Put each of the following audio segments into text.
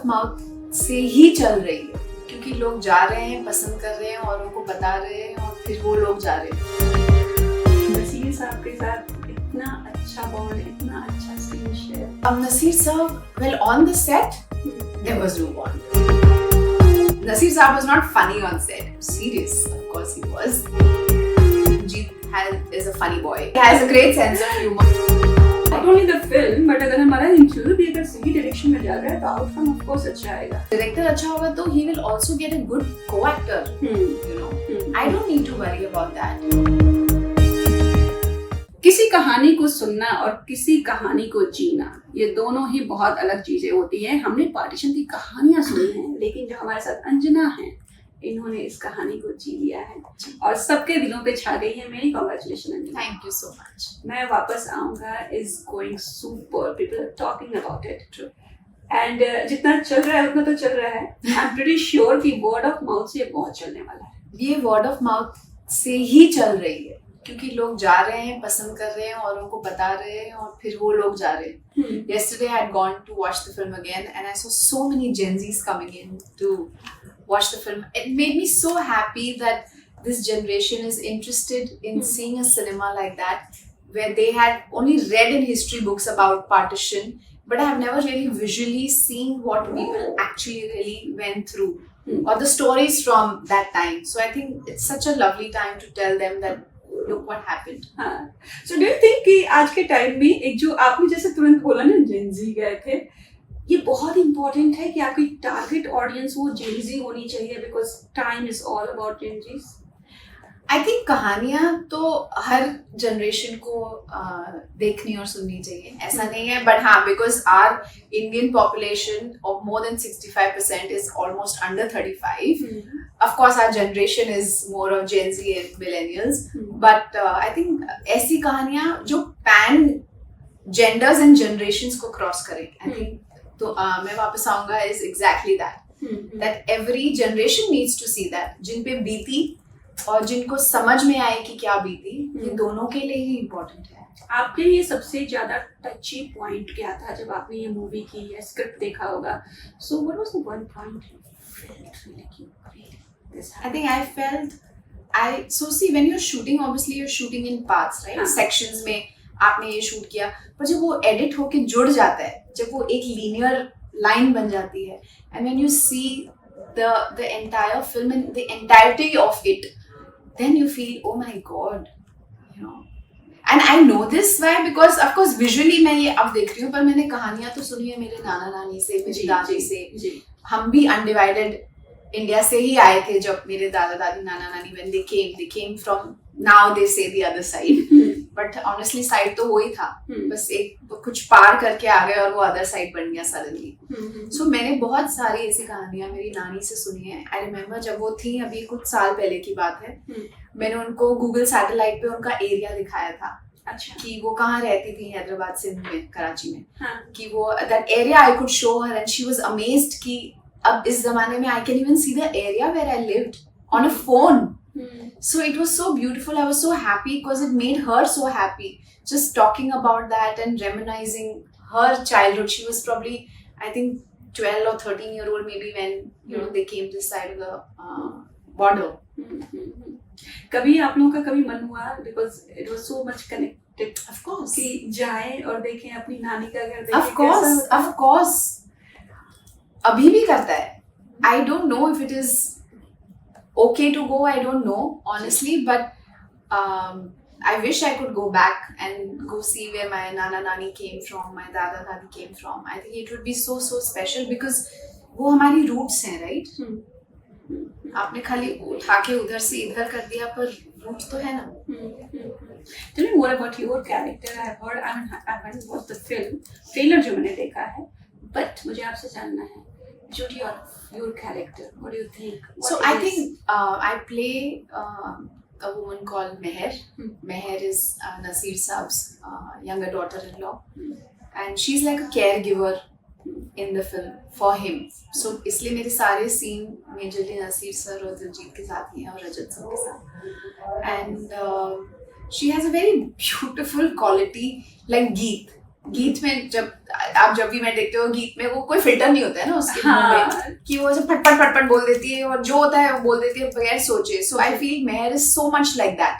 Of mouth से ही चल रही है, क्योंकि लोग जा रहे हैं, पसंद कर रहे हैं और उनको बता रहे हैं और फिर वो लोग जा रहे हैं। नसीर साहब के साथ इतना अच्छा बॉन्ड, इतना अच्छा सीन शेयर। अब नसीर साहब, well on the set there was no bond. Nasir Saab was not funny on set. Serious, of course he was. Jeet is a funny boy. He has a great sense of humor. Not only the film, but अगर हमारा interview भी अगर सही direction में जा रहा है तो आउटकम ऑफ कोर्स अच्छा आएगा। Director अच्छा होगा तो he will also get a good co-actor. You know, I don't need to worry about that. किसी कहानी को सुनना और किसी कहानी को जीना, ये दोनों ही बहुत अलग चीजें होती हैं। हमने पार्टीशन की कहानियां सुनी हैं, लेकिन जो हमारे साथ अंजना है, इन्होंने इस कहानी को जी लिया है और सबके दिलों पे छा गई है। मेरी congratulation Anjana. Thank you so much. मैं वापस आऊंगा is going super, people are talking about it. True. And जितना चल रहा है उतना तो चल रहा है। आई एम प्रीटी श्योर कि वर्ड ऑफ माउथ से बहुत चलने वाला है। ये वर्ड ऑफ माउथ से ही चल रही है, क्योंकि लोग जा रहे हैं, पसंद कर रहे हैं और उनको बता रहे हैं और फिर वो लोग जा रहे हैं। Yesterday I had gone to watch the film again and I saw so many Gen Zs coming in to watch the film. It made me so happy that this generation is interested in seeing a cinema like that, where they had only read in history books about partition, but I have never really visually seen what people actually really went through or the stories from that time. So I think it's such a lovely time to tell them that look what happened. हाँ, so do you think कि आज के time में एक जो आपने जैसे तुरंत बोला ना Gen Z गए थे, ये बहुत इम्पोर्टेंट है कि आपकी टारगेट ऑडियंस वो Gen Z होनी चाहिए, because time is all about Gen Zs. I think कहानियां तो हर जनरेशन को देखनी और सुननी चाहिए, ऐसा नहीं है, बट हाँ, because are Indian population of more than 65% is almost under 35. Of course our generation is more of Gen Z and millennials, but I think ऐसी कहानियां जो pan genders and generations को cross करें, I think तो मैं वापस आऊंगा is exactly that every generation needs to see that, जिन पे बीती और जिनको समझ में आए कि क्या बीती, ये दोनों के लिए ही इम्पोर्टेंट है। आपके लिए सबसे ज्यादा टची पॉइंट क्या था जब आपने ये मूवी की या स्क्रिप्ट देखा होगा? So what was the one point you felt like you really? I think I felt so see, when you're shooting, obviously you're shooting in parts, right? Sections में आपने ये शूट किया, पर जब वो एडिट होके जुड़ जाता है, जब वो एक लीनियर लाइन बन जाती है, and when you see the entire film and the entirety of it, then you feel, oh my god, you know. And I know this why, because of course visually मैं ये अब देख रही हूँ, पर मैंने कहानियां तो सुनी है मेरे नाना नानी से, मेरी दादी से। हम भी अनडिवाइडेड इंडिया से ही आए थे जब मेरे दादा दादी नाना नानी when they came from, now they say the other side, but honestly side तो वो ही था, बस एक कुछ पार करके आ गए और वो अदर साइड बन गया सडनली। सो मैंने बहुत सारी ऐसी कहानियां मेरी नानी से सुनी है। आई रिमेम्बर जब वो थी, अभी कुछ साल पहले की बात है, मैंने उनको गूगल सैटेलाइट पे उनका एरिया दिखाया था। अच्छा। कि वो कहाँ रहती थी, हैदराबाद, सिंध में, कराची में। कि वो that area I could show her and she was amazed कि अब इस जमाने में I can even see the area where I lived on a phone. So it was so beautiful. I was so happy because it made her so happy. Just talking about that and reminiscing her childhood. She was probably, I think, 12 or 13-year-old maybe when they came this side of the border. कभी आप लोगों का कभी मन हुआ, because it was so much connected, of course, कि जाएं और देखें अपनी नानी का घर, देखें of course, अभी भी करता है। I don't know if it is okay to go, I don't know honestly, but I wish I could go back and go see where my nana nani came from, my dada dadi came from. I think it would be so special because वो हमारी roots हैं, right? आपने खाली उठा के उधर से इधर कर दिया, पर roots तो है ना। Tell me more about your character. I've heard, I haven't watched the film, trailer जो मैंने देखा है, but मुझे आपसे जानना है, Judy, your character, what do you think? So I think I play a woman called Meher. Meher is Nasir Saab's younger daughter-in-law, and she's like a caregiver in the film for him. So इसलिए मेरे सारे scene majorly Nasir sir और दिलजीत के साथ ही हैं और रजत sir के साथ. And she has a very beautiful quality like Geet. गीत में जब भी मैं देखते हो गीत में वो कोई फिल्टर नहीं होता है ना उसके मुंह में कि वो जब फटफट फटफट बोल देती है और जो होता है वो बोल देती है बगैर सोचे. So I feel Mehar is so much like that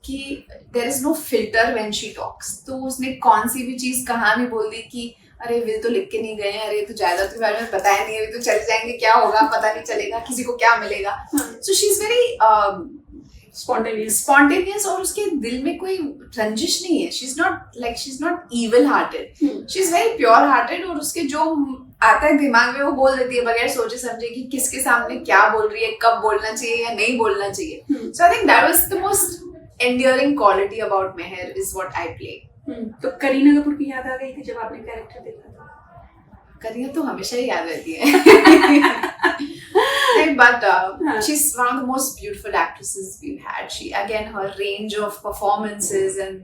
कि there is no filter when she talks. तो उसने कौन सी भी चीज कहाँ भी बोल दी कि अरे विल तो लिख के नहीं गए, अरे तो जायदाद के बारे में बताया नहीं, अभी तो चले जाएंगे, क्या होगा पता नहीं चलेगा, किसी को क्या मिलेगा. So she is very spontaneous और उसके दिल में कोई रंजिश नहीं है. She is not evil hearted, she is very pure hearted. और उसके जो आता है दिमाग में वो बोल देती है बगैर सोचे समझे कि किसके सामने क्या बोल रही है, कब बोलना चाहिए या नहीं बोलना चाहिए. So I think that was the most endearing quality about Mehar is what I play. तो करीना कपूर की याद आ गई थी जब आपने कैरेक्टर देखा था? करीना तो हमेशा ही याद रहती है. But she's one of the most beautiful actresses we've had. She again, her range of performances and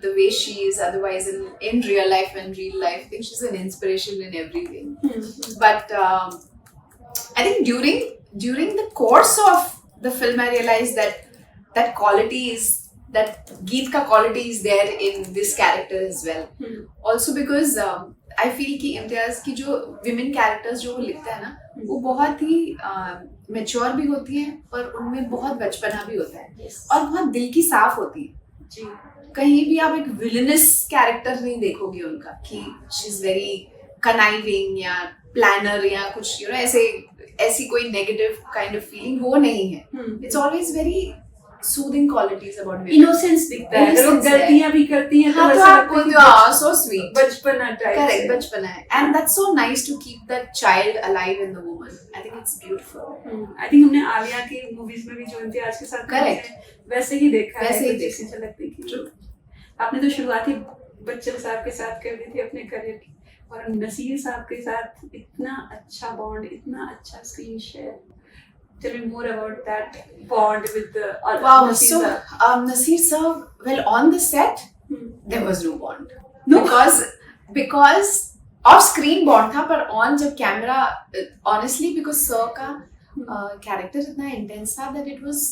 the way she is otherwise in real life and real life, I think she's an inspiration in everything. But I think during the course of the film I realized that quality is that Geet ka quality is there in this character as well. Also because I feel कि इम्तियाज की जो women characters जो वो लिखता है ना वो बहुत ही मैच्योर भी होती हैं और उनमें बहुत बचपना भी होता है और बहुत दिल की साफ होती है जी. कहीं भी आप एक विलनस कैरेक्टर नहीं देखोगे उनका कि शी इज वेरी कनाइविंग या प्लानर या कुछ ऐसी कोई नेगेटिव काइंड ऑफ फीलिंग वो नहीं है. It's always very soothing qualities about women. Innocence दिखता है, अगर वो गलतियां भी करती हैं तो आप बोलते हो सो स्वीट, बचपना टाइप. करेक्ट, बचपना है. And that's so nice to keep that child alive in the woman. I think it's beautiful. I think हमने आलिया की मूवीज में भी जो इम्तियाज के साथ करेक्ट वैसे ही देखा है, वैसे ही जैसी झलक देखी. आपने तो शुरुआत ही बच्चन साहब के साथ कर दी थी अपने करियर की और नसीर साहब के साथ इतना अच्छा बॉन्ड, इतना अच्छा screen share. Tell me more about that bond with wow. Naseer So Naseer sir, well, on the set there was no bond. No, because off screen bond था, पर on जब कैमरा honestly because sir का character इतना intense था that it was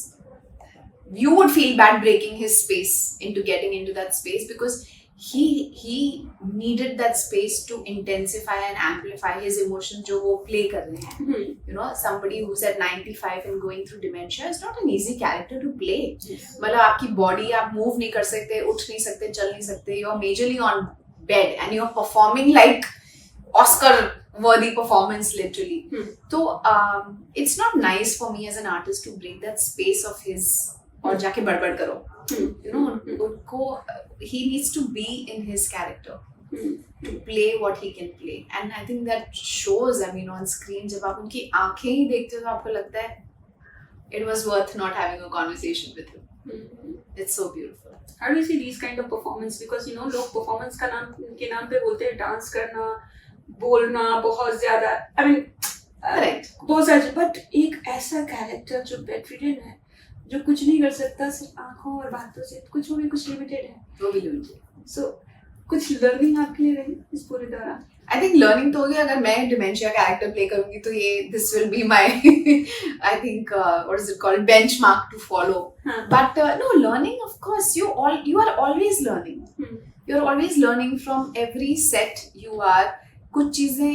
you would feel bad breaking his space into getting into that space because he needed that space to intensify and amplify his emotions जो वो play कर रहे हैं. Somebody who's at 95 and going through dementia is not an easy character to play. मतलब आपकी body आप move नहीं कर सकते, उठ नहीं सकते, चल नहीं सकते. You're majorly on bed and you're performing like Oscar worthy performance literally. So it's not nice for me as an artist to break that space of his और जाके बड़बड़ करो. उनको he needs to be in his character to play what he can play, and I think that shows. I mean, on screen जब आप उनकी आंखें ही देखते हो तो आपको लगता है it was worth not having a conversation with him. It's so beautiful. How do you see these kind of performance? Because लोग performance के नाम पे बोलते हैं डांस करना, बोलना बहुत ज्यादा. I mean, correct. बहुत ज्यादा. But एक ऐसा character जो bedridden है, जो कुछ नहीं कर सकता, सिर्फ आंखों और बातों से, कुछ वो भी कुछ लिमिटेड है. वो भी लिमिटेड. So कुछ लर्निंग आपके लिए रही इस पूरे दौरान? I think learning तो होगी. अगर मैं डिमेंशिया कैरेक्टर प्ले करूंगी तो ये this will be my I think what is it called, benchmark to follow. But no, learning of course you are always learning. You're always learning from every set you are. कुछ चीजें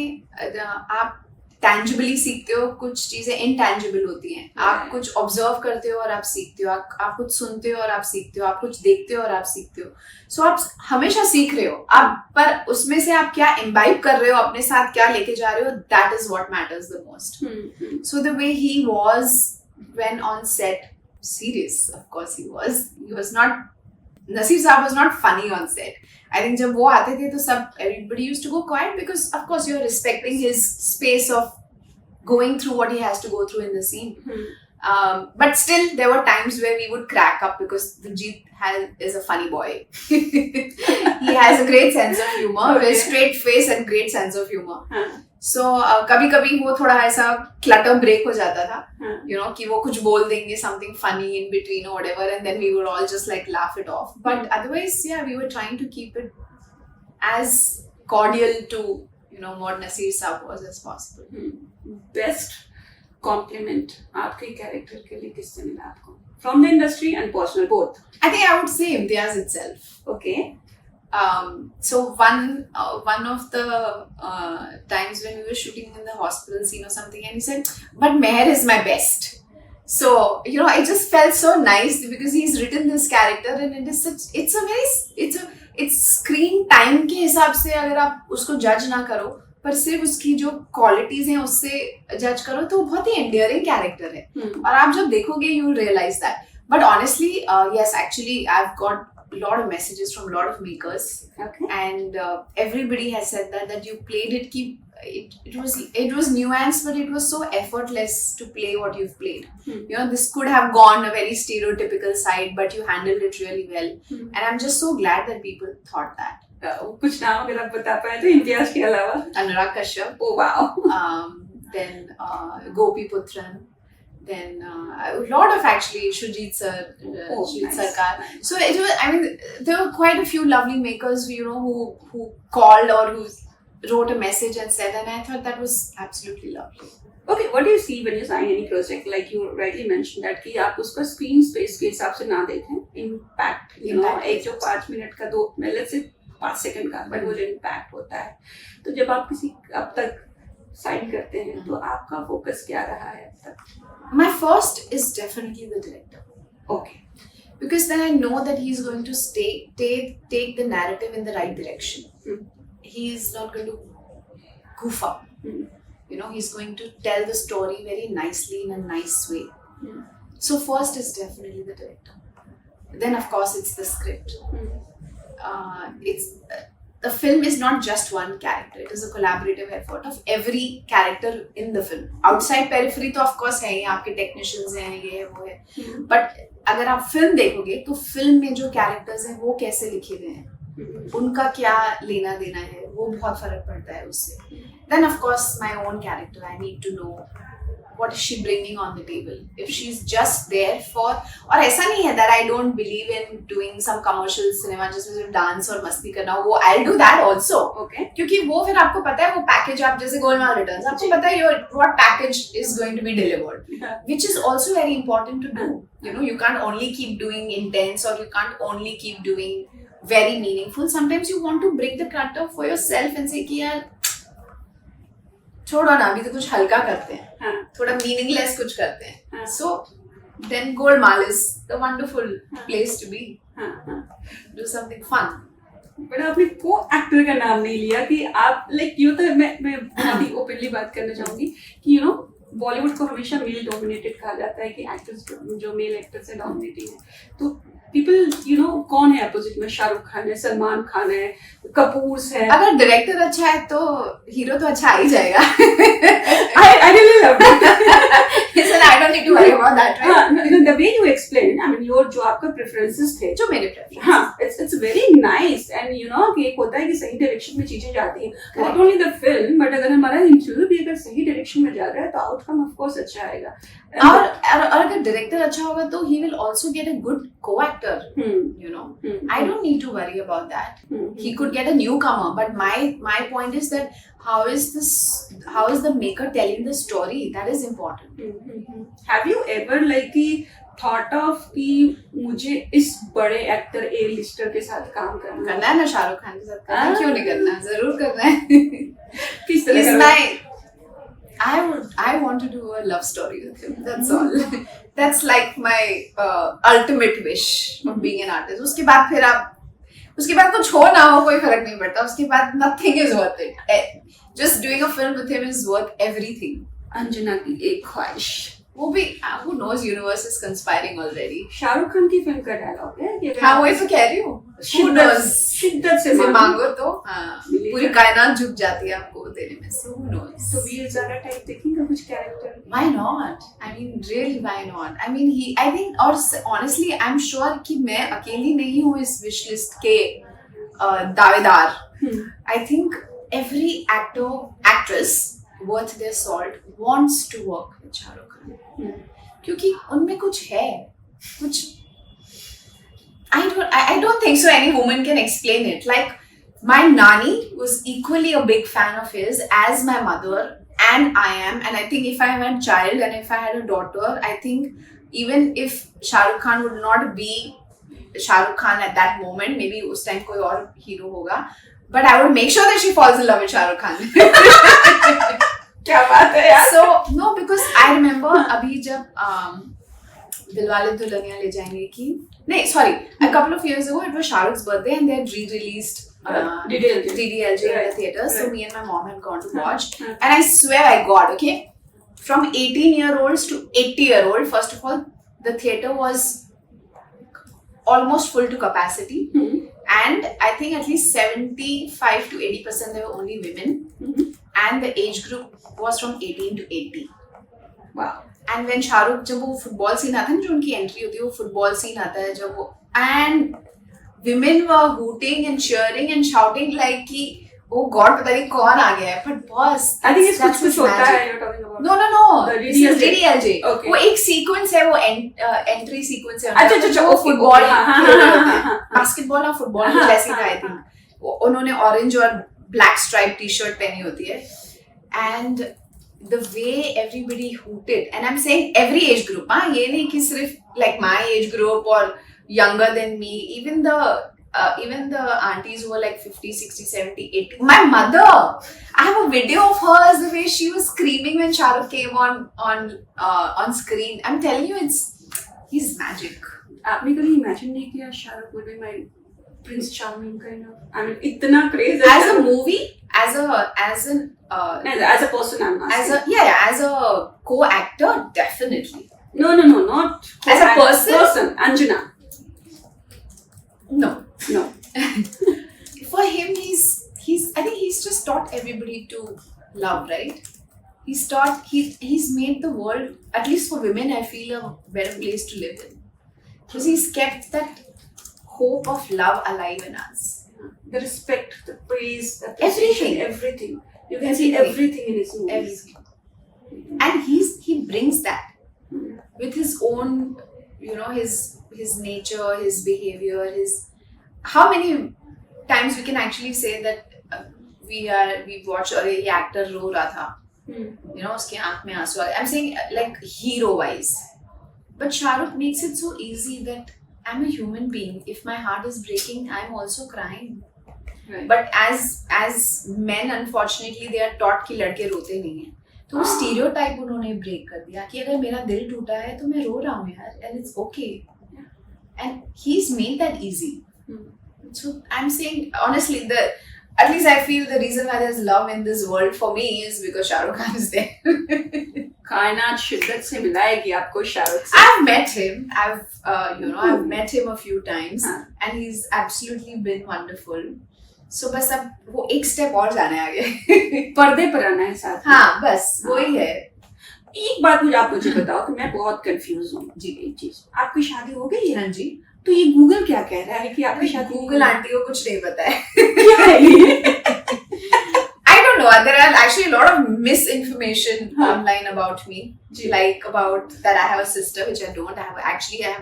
आप टैंजिबली सीखते हो, कुछ चीजें इनटैंजिबल होती हैं. आप कुछ ऑब्जर्व करते हो और आप सीखते हो, आप कुछ सुनते हो और आप सीखते हो, आप कुछ देखते हो और आप सीखते हो. सो आप हमेशा सीख रहे हो आप, पर उसमें से आप क्या इम्बाइब कर रहे हो, अपने साथ क्या लेके जा रहे हो, that is what matters the most. So the way he was when on set, serious of course he was not. Naseer Saab was not funny on set. I think जब वो आते थे तो everybody used to go quiet because of course you're respecting his space of going through what he has to go through in the scene. But still there were times where we would crack up because Diljit is a funny boy. He has a great sense of humor, very straight face and great sense of humor. So कभी-कभी वो थोड़ा ऐसा clutter break हो जाता था, कि वो कुछ बोल देंगे something funny in between or whatever, and then we would all just like laugh it off. But otherwise, yeah, we were trying to keep it as cordial to what Naseer Saab was as possible. Best compliment आपके character के लिए किससे मिला आपको? From the industry and personal both. I think I would say Imtiaz itself. Okay. So one of the times when we were shooting in the hospital scene or something, and he said, "But Meher is my best." So it just felt so nice because he's written this character, and it is such. It's screen time के हिसाब से अगर आप उसको जज ना करो, पर सिर्फ उसकी जो क्वालिटीज हैं उससे जज करो तो बहुत ही एंडियरिंग कैरेक्टर है. और आप जब देखोगे you realise that. But honestly, yes, actually, I've got a lot of messages from a lot of makers, and everybody has said that you played it. It was nuanced, but it was so effortless to play what you've played. This could have gone a very stereotypical side, but you handled it really well, and I'm just so glad that people thought that. कुछ नाम अगर आप बता पाए तो इम्तियाज के अलावा. Anurag Kashyap. Oh wow. Then Gopi Putran. Then a lot of actually Shujit sir, Shujit Sarkar. So it was. I mean, there were quite a few lovely makers, who called or who wrote a message and said, and I thought that was absolutely lovely. Okay, what do you see when you sign any project? Like you rightly mentioned that कि आप उसको screen space के हिसाब से ना देखें, impact, एक जो 5 मिनट का 2 let's say 5 सेकंड का, but वो जो impact होता है. तो जब आप किसी अब तक साइन करते हैं तो आपका फोकस क्या रहा है अब तक? My first is definitely the director. Okay. Because then I know that he's going to take the narrative in the right direction. He's not going to goof up. He's going to tell the story very nicely in a nice way. So first is definitely the director. Then of course it's the script. The film is not just one character. It is a collaborative effort of every character in the film. Outside periphery तो of course है ही, आपके technicians हैं, ये है वो है. But अगर आप film देखोगे तो film में जो characters हैं वो कैसे लिखे गए हैं, उनका क्या लेना देना है, वो बहुत फर्क पड़ता है उससे. Then of course my own character, I need to know what is she bringing on the table. If she's just there for, और ऐसा नहीं है that I don't believe in doing some commercial cinema जिसमें सिर्फ dance और मस्ती करना, वो I'll do that also. Okay. क्योंकि वो फिर आपको पता है वो पैकेज, आप जैसे गोलमाल रिटर्न्स, आपको पता है what package is going to be delivered, which is also very important to do. You can't only keep doing intense, or you can't only keep doing very meaningful. Sometimes you want to break the clutter for yourself and say कि यार छोड़ो ना, अभी तो कुछ हल्का करते हैं, थोड़ा मीनिंगलेस कुछ करते हैं. So then Golmaal is the wonderful place to be. Do something fun. But आपने को एक्टर का नाम नहीं लिया कि आप तो मैं बहुत ही ओपनली बात करना चाहूंगी कि बॉलीवुड को हमेशा मेल डोमिनेटेड कहा जाता है कि एक्टर्स जो मेल एक्टर्स है डोमिनेटिंग है. तो पीपल कौन है अपोजिट में? शाहरुख खान है, सलमान खान है, कपूर है. अगर डायरेक्टर अच्छा है तो हीरो तो अच्छा आ ही जाएगा. I really love it. Listen, I don't need to worry about that, right? The way you explain, I mean, जो आपका preferences थे, जो मेरे preferences. हाँ, it's very nice, and कि एक होता है कि सही direction में चीजें जाती हैं. Not only the film, but अगर हमारा इंटरव्यू भी अगर सही direction में जा रहा है तो outcome of course अच्छा आएगा. और अगर director अच्छा होगा तो he will also get a good co-actor. I don't need to worry about that. He could get a newcomer, but my point is that how is the maker telling the story? That is important. Have you ever thought of कि मुझे इस बड़े actor ए Leicester के साथ काम करना है ना, शाहरुख खान के साथ करना है, क्यों नहीं करना, जरूर करना है. किस तरह का? I want to do a love story with him. That's all. That's like my ultimate wish of being an artist. उसके बाद कुछ हो ना हो कोई फर्क नहीं पड़ता. उसके बाद nothing is worth it. Just doing a film with him is worth everything. Anjana की एक ख्वाहिश, वो भी who knows, universe is conspiring already. Shahrukh Khan की फिल्म का डायलॉग है कि हाँ वही तो कह रही हूँ. Who knows? शिद्दत से मांगो तो पूरी कायनात झुक जाती है आपको देने में. So who knows? तो वीर ज़ारा टाइप देखेंगे कुछ character? Why not? I mean really why not? I mean I think, और honestly I'm sure कि मैं अकेली नहीं हूँ इस wish list के दावेदार. I think every actress worth their salt wants to work with Shahrukh Khan. क्योंकि उनमें कुछ है, कुछ I don't think so any woman can explain it. Like my nani was equally a big fan of his as my mother, and I am, and I think if I had a child and if I had a daughter, I think even if Shah Rukh Khan would not be Shahrukh Khan at that moment, maybe उस time कोई और hero होगा, but I would make sure that she falls in love with Shahrukh Khan. क्या बात है यार. So no, because I remember अभी जब दिलवाले दुल्हनिया ले जाएंगे की नहीं, sorry, a couple of years ago it was Shahrukh's birthday and they had re-released DDLJ in the theaters. So me and my mom had gone to watch, and I swear by God, okay, from 18-year-olds to 80-year-old, first of all, the theater was almost full to capacity, and I think at least 75 to 80% they were only women, and the age group was from 18 to 80. Wow. And when Shahrukh जब वो football scene आता है ना, जो उनकी entry होती है, वो फुटबॉल सीन आता है जब वो, and women were hooting and cheering and shouting like कि oh God, पता नहीं कौन आ गया है, but boss, I think it's that's कुछ his होता magic. है you're talking about. No, The this is DDLJ. Okay. वो एक सीक्वेंस है, वो एंट्री सीक्वेंस है, अच्छा, वो okay, फुटबॉल हाँ. बास्केटबॉल और फुटबॉल कुछ ऐसी था, आई थिंक उन्होंने ऑरेंज और ब्लैक स्ट्राइप टी शर्ट पहनी होती है, and the way everybody hooted, and I'm saying every age group, हाँ, ये नहीं कि सिर्फ like my age group or younger than me, even the aunties who were like 50, 60, 70, 80. My mother, I have a video of her as the way she was screaming when Shahrukh came on screen. I'm telling you, he's magic. आपने कभी imagine नहीं किया Shahrukh would be my Prince Charming kind of? I mean, इतना crazy As a movie, as a person, I'm asking. as a co-actor, definitely. No, not As a person? Anjana. No. For him, I think he's just taught everybody to love, right? He's made the world, at least for women, I feel, a better place to live in. Because he's kept that hope of love alive in us. The respect, the praise, the Everything. everything. You can see everything in his movies. Everything. And he brings that with his own, his nature, his behavior, how many times we can actually say that we watched और ये actor रो रहा था, उसके आंख में आंसू आ गए. I'm saying like hero wise, but Shahrukh makes it so easy that I'm a human being. If my heart is breaking, I'm also crying. Right. But as men, unfortunately, they are taught कि लड़के रोते नहीं हैं. तो वो stereotype उन्होंने break कर दिया कि अगर मेरा दिल टूटा है तो मैं रो रहा हूँ यार, and it's okay. And he's made that easy. So I'm saying honestly, at least I feel the reason why there's love in this world for me is because Shahrukh Khan is there. कायनात शिद्दत से मिलाएगी आपको शाहरुख से. I've met him. I've met him a few times, and he's absolutely been wonderful. So बस अब वो एक step और जाना है आगे. पर्दे पर आना है साथ में. हाँ, बस वही है. एक बात आप मुझे बताओ कि मैं बहुत कंफ्यूज हूँ जी. एक चीज, आपकी शादी हो गई है? हाँ जी. तो ये गूगल क्या कह रहा है कि आपकी शादी? गूगल आंटी को कुछ नहीं पता है. क्या है ये? I don't know. There are actually a lot of misinformation online about me. Like about that I have a sister, which I don't. I have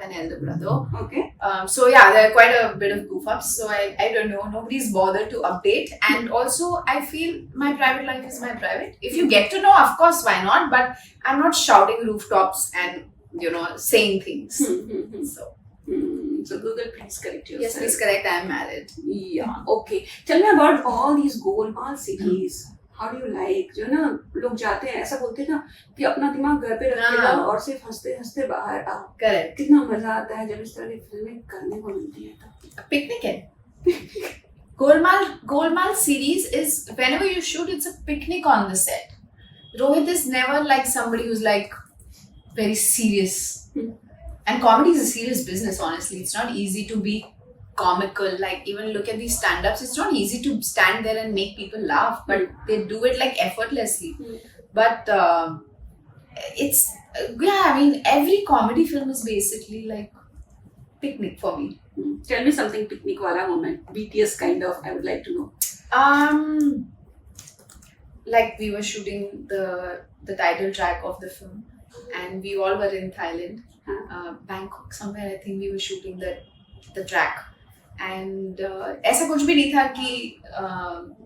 an elder brother. Okay. So yeah, there are quite a bit of goof ups. So I don't know. Nobody's bothered to update. And also, I feel my private life is my private. If you get to know, of course, why not? But I'm not shouting rooftops and saying things. So Google, please correct yourself. Yes, please correct. I am married. Yeah. Okay. Tell me about all these Golmaal cities. How do you like? जो ना लोग जाते हैं, ऐसा बोलते हैं ना कि अपना दिमाग घर पे रख के जाओ और सिर्फ हंसते हंसते बाहर आओ. Correct. कितना मजा आता है जब इस तरह की फिल्में करने को मिलती है तो. Picnic है. Golmaal series is whenever you shoot, it's a picnic on the set. Rohit is never like somebody who's like very serious. And comedy is a serious business, honestly. It's not easy to be comical. Like, even look at these stand-ups. It's not easy to stand there and make people laugh, but they do it like effortlessly. But every comedy film is basically like picnic for me. Tell me something picnic wala moment. BTS kind of, I would like to know. Like we were shooting the title track of the film, and we all were in Thailand. Bangkok somewhere, I think we were shooting the track, and ऐसा कुछ भी नहीं था कि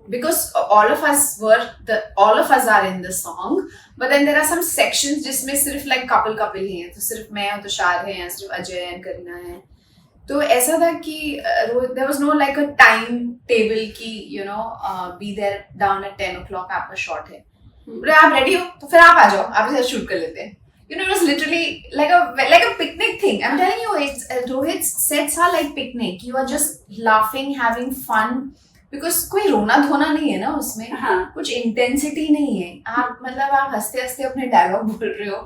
because all of us are in the song, but then there are some sections जिसमें सिर्फ like couple ही हैं, तो सिर्फ मैं और तुषार हैं, सिर्फ अजय and करीना हैं, तो ऐसा था कि there was no like a time table की you know be there down at 10 o'clock आपका शॉट है, बोले आप रेडी हो तो फिर आप आ जाओ, आप इसे शूट कर लेते हैं. You know, it was literally like a picnic thing. I'm telling you, Rohit's sets are like picnic. You are just laughing, having fun. Because कोई रोना धोना नहीं है ना उसमें, हाँ. कुछ इंटेंसिटी नहीं है. आप मतलब आप हंसते हंसते अपने डायलॉग बोल रहे हो.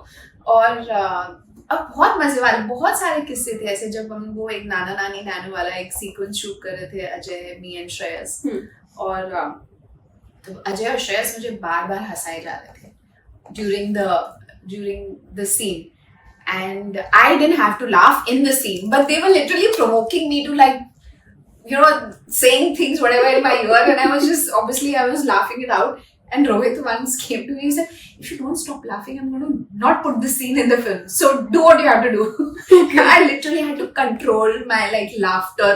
और अब बहुत मजे वाले बहुत सारे किस्से थे ऐसे, जब हम वो एक नाना नानी नानू वाला एक सीक्वेंस शूट कर रहे थे, अजय, मी एंड श्रेयस. और तो अजय और श्रेयस मुझे बार बार हंसाए जा रहे थे during the scene, and I didn't have to laugh in the scene, but they were literally provoking me to, like, you know, saying things whatever in my ear, and I was laughing it out. And Rohit once came to me, he said, if you don't stop laughing, I'm going to not put this scene in the film, so do what you have to do. I literally had to control my like laughter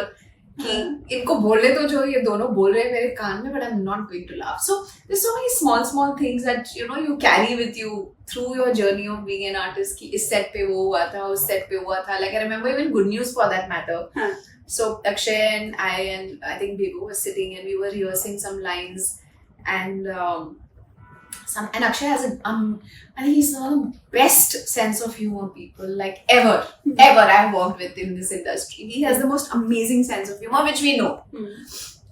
कि इनको बोलने तो जो ये दोनों बोल रहे हैं मेरे कान में, but I'm not going to laugh. So there's so many small things that you know you carry with you through your journey of being an artist. कि इस set पे वो हुआ था, उस set पे हुआ था. Like I remember even Good News for that matter. So Akshay and I think Bibu was sitting and we were rehearsing some lines, and Akshay has I think he's one of the best sense of humor people like ever I've worked with in this industry. He has the most amazing sense of humor, which we know.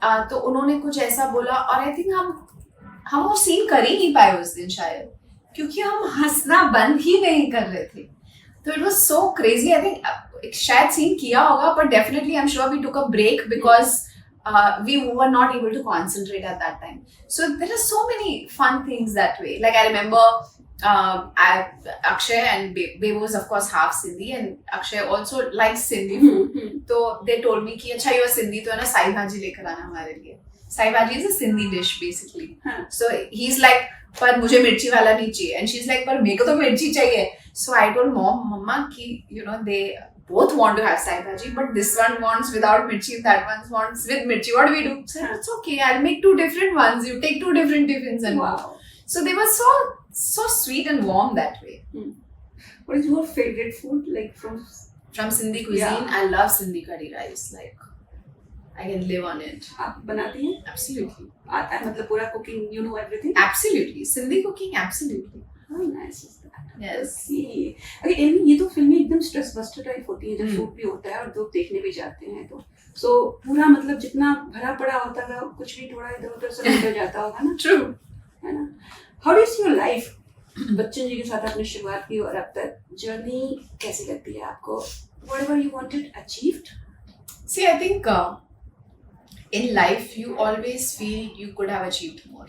तो उन्होंने कुछ ऐसा बोला और I think हम वो scene कर ही नहीं पाए उस दिन शायद, क्योंकि हम हंसना बंद ही नहीं कर रहे थे. तो it was so crazy. I think शायद सीन किया होगा, but definitely I'm sure we took a break because we were not able to concentrate at that time. So there are so many fun things that way. Like I remember Akshay and Bebo was of course half Sindhi, and Akshay also likes Sindhi food. So they told me कि अच्छा you are Sindhi तो है ना साई भाजी लेकर आना हमारे लिए. साई भाजी is a Sindhi dish basically. So he's like पर मुझे मिर्ची वाला नहीं चाहिए, and she's like पर मेरे को तो मिर्ची चाहिए. So I told mama कि you know they both want to have sai bhaji, but this one wants without mirchi, that one wants with mirchi. What do we do? So it's okay, I'll make two different ones. You take two different tiffins and wow. So they were so sweet and warm that way. What is your favorite food, like from Sindhi cuisine? Yeah. I love Sindhi curry rice. Like I can live on it. आप बनाती हैं? Absolutely. आता है मतलब पूरा cooking, you know everything? Absolutely. Sindhi cooking, absolutely. How nice is that? Yes. Okay, ये तो फिल्में एकदम स्ट्रेस बस्टर टाइप होती हैं जब शूट भी होता है और लोग देखने भी जाते हैं, तो सो पूरा मतलब जितना भरा पड़ा होता है कुछ भी थोड़ा इधर उधर से निकल जाता होगा ना. True. है ना. How do you see your life? Bachchan ji के साथ आपने शुरुआत की और अब तक जर्नी कैसी लगती है आपको? Whatever you wanted achieved? See, I think in life you always feel you could have achieved more.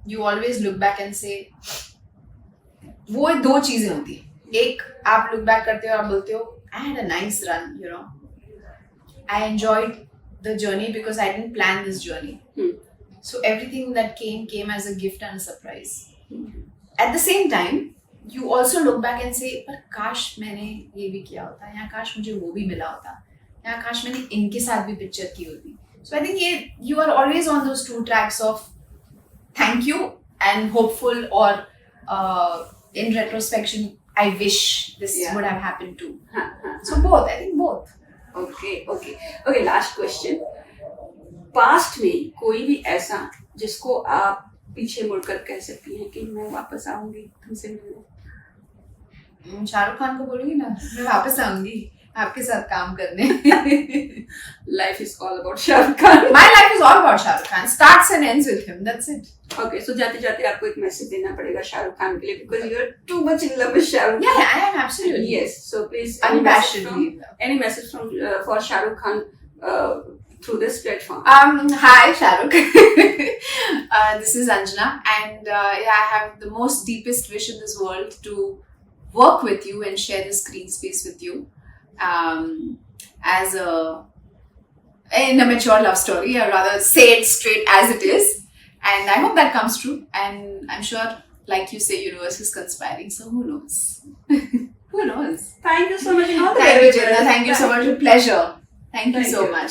You always look back and say, वो दो चीजें होती है. एक आप लुक बैक करते हो और आप बोलते हो I had a nice run, you know. I enjoyed the journey because I didn't plan this journey. So everything that came as a gift and a surprise. At the same time, you also look back and say, पर काश मैंने ये भी किया होता, या काश मुझे वो भी मिला होता, या काश मैंने इनके साथ भी पिक्चर की होती. So I think you are always on those two tracks of thank you and hopeful, or in retrospection, I wish this would have happened too. So both, I think both. Okay, last question. Past में कोई भी ऐसा जिसको आप पीछे मुड़कर कह सकती हैं कि मैं वापस आऊंगी तुमसे मिलने? शाहरुख खान को बोलूंगी ना, मैं वापस आऊंगी आपके साथ काम करने. Life is all about Shahrukh Khan. My life is all about Shahrukh Khan. Starts and ends with him. That's it. Okay, so जाते जाते आपको एक मैसेज देना पड़ेगा शाहरुख खान के लिए, because you are too much in love with Shahrukh Khan. Yeah, I am absolutely. Yes, so please unabashedly. Any message from for Shahrukh Khan through this platform? Hi Shahrukh. This is Anjana, and I have the most deepest wish in this world to work with you and share the screen space with you. As in a mature love story, or rather say it straight as it is, and I hope that comes true, and I'm sure, like you say, universe is conspiring, so who knows. Who knows. Thank you so much. Thank you, Jitna. Thank you so much. A pleasure. Thank you so much.